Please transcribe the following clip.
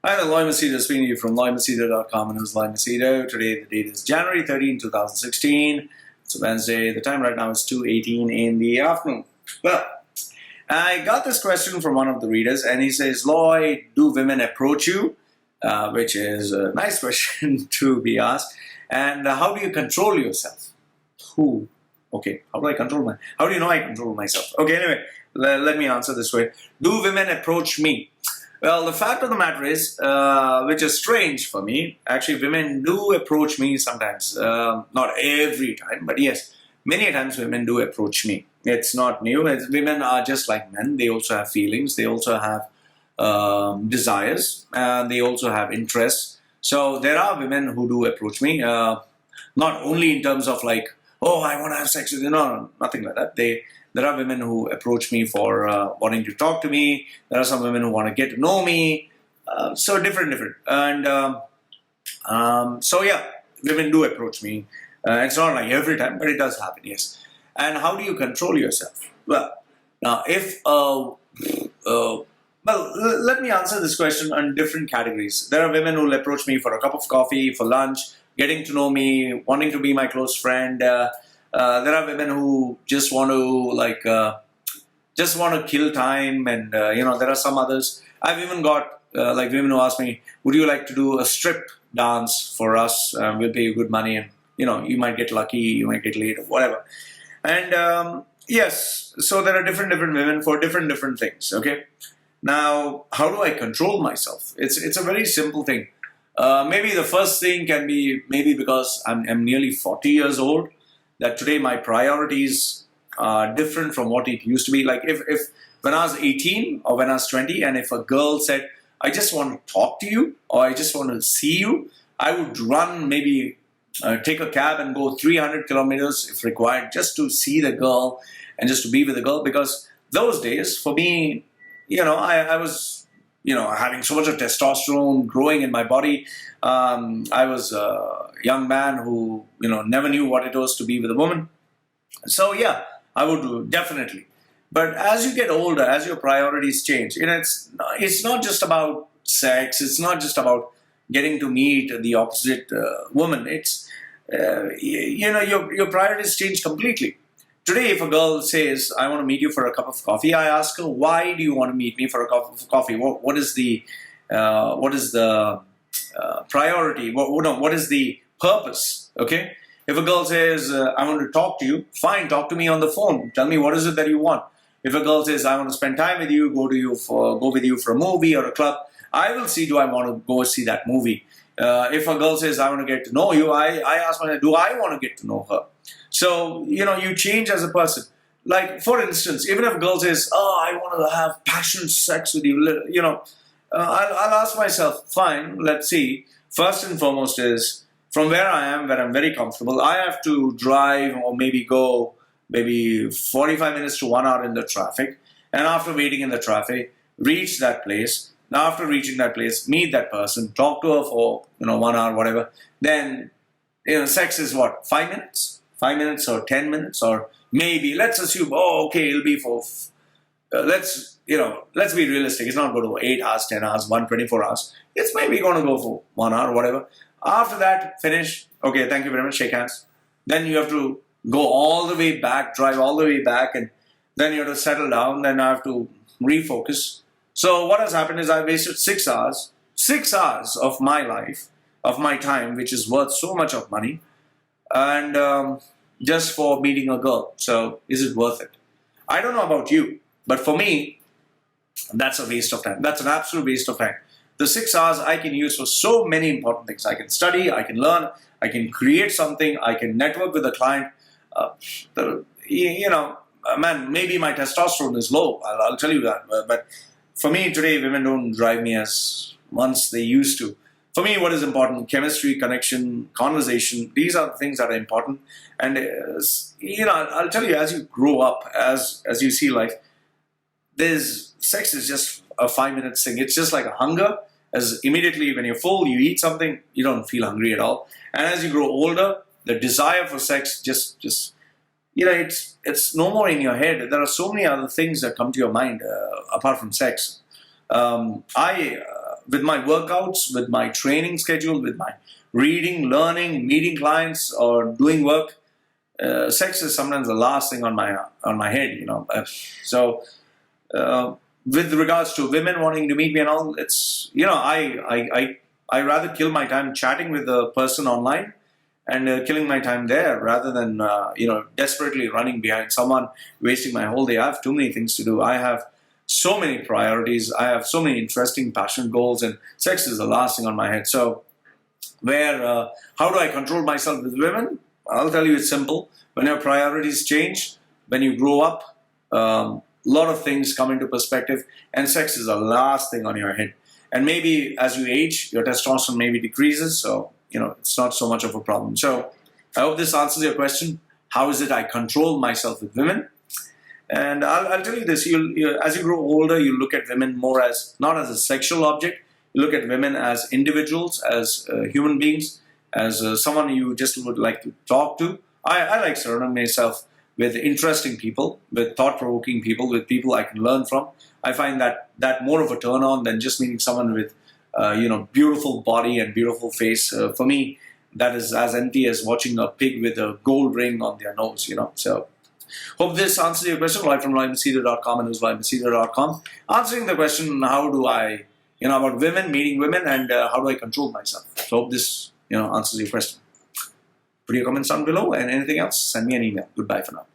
Hi, I'm Loy Machedo speaking to you from LoyMachedo.com, and who's Loy Machedo. Today the date is January 13, 2016. It's a Wednesday. The time right now is 2:18 in the afternoon. Well, I got this question from one of the readers, and he says, Loy, do women approach you? Which is a nice question to be asked. And how do you control yourself? Okay, how do I control how do you know I control myself? Okay, anyway, let me answer this way. Do women approach me? Well, the fact of the matter is, which is strange for me, actually women do approach me sometimes. Not every time, but yes, many times women do approach me. It's not new. Women are just like men. They also have feelings. They also have desires. And they also have interests. So there are women who do approach me, not only in terms of like, oh, I want to have sex with you. No, nothing like that. There are women who approach me for wanting to talk to me. There are some women who want to get to know me. So different. And so yeah, women do approach me. It's not like every time, but it does happen, yes. And how do you control yourself? Well, now let me answer this question on different categories. There are women who will approach me for a cup of coffee, for lunch, getting to know me, wanting to be my close friend. There are women who just want to kill time, and there are some others. I've even got like women who ask me, "Would you like to do a strip dance for us? We'll pay you good money, and you might get lucky, you might get laid, or whatever." And yes, so there are different women for different things. Okay, now how do I control myself? It's a very simple thing. Maybe the first thing can be because I'm nearly 40 years old. That today my priorities are different from what it used to be. Like if when I was 18 or when I was 20, and if a girl said, I just want to talk to you, or I just want to see you, I would run, maybe take a cab and go 300 kilometers if required, just to see the girl and just to be with the girl. Because those days, for me, I was, having so much of testosterone growing in my body. I was a young man who, never knew what it was to be with a woman. So yeah, I would do, definitely. But as you get older, as your priorities change, it's not just about sex. It's not just about getting to meet the opposite woman. It's, your priorities change completely. Today, if a girl says, I want to meet you for a cup of coffee, I ask her, why do you want to meet me for a cup of coffee? What is the priority? What is the purpose? Okay. If a girl says, I want to talk to you, fine, talk to me on the phone. Tell me what is it that you want. If a girl says, I want to spend time with you, go with you for a movie or a club, I will see, do I want to go see that movie? If a girl says, I want to get to know you, I ask myself, do I want to get to know her? So, you change as a person. Like, for instance, even if a girl says, oh, I want to have passionate sex with you, I'll ask myself, fine, let's see. First and foremost is, from where I am, where I'm very comfortable, I have to drive or maybe go 45 minutes to 1 hour in the traffic. And after waiting in the traffic, reach that place. Now, after reaching that place, meet that person, talk to her for, 1 hour, whatever. Then, sex is what, 5 minutes? 5 minutes or 10 minutes, or maybe, let's assume, it'll be for, let's be realistic. It's not going to 8 hours, 10 hours, 124 hours. It's maybe going to go for 1 hour, whatever. After that, finish. Okay, thank you very much, shake hands. Then you have to go all the way back, drive all the way back, and then you have to settle down. Then I have to refocus. So what has happened is I wasted 6 hours of my life, of my time, which is worth so much of money, and just for meeting a girl. So is it worth it? I don't know about you, but for me, that's a waste of time. That's an absolute waste of time. The 6 hours I can use for so many important things. I can study, I can learn, I can create something, I can network with a client. Man, maybe my testosterone is low, I'll tell you that. But for me today, women don't drive me as once they used to. For me, what is important? Chemistry, connection, conversation. These are the things that are important. And, I'll tell you, as you grow up, as you see life, sex is just a 5-minute thing. It's just like a hunger. As immediately when you're full, you eat something, you don't feel hungry at all. And as you grow older, the desire for sex just it's no more in your head. There are so many other things that come to your mind apart from sex. with my workouts, with my training schedule, with my reading, learning, meeting clients, or doing work, sex is sometimes the last thing on my head. So with regards to women wanting to meet me and all, it's I rather kill my time chatting with the person online and killing my time there rather than desperately running behind someone, wasting my whole day. I have too many things to do. I have so many priorities. I have so many interesting, passionate goals, and sex is the last thing on my head. So, how do I control myself with women? I'll tell you, it's simple. When your priorities change, when you grow up, a lot of things come into perspective, and sex is the last thing on your head. And maybe as you age, your testosterone maybe decreases, so it's not so much of a problem. So I hope this answers your question. How is it I control myself with women? And I'll tell you this: as you grow older, you look at women more as not as a sexual object. You look at women as individuals, as human beings, as someone you just would like to talk to. I like surrounding myself with interesting people, with thought-provoking people, with people I can learn from. I find that more of a turn-on than just meeting someone with beautiful body and beautiful face. For me, that is as empty as watching a pig with a gold ring on their nose. So hope this answers your question. Loy from LoyMachedo.com and LoyMachedo.com. Answering the question, how do I, about women, meeting women, and how do I control myself? So hope this, answers your question. Put your comments down below, and anything else, send me an email. Goodbye for now.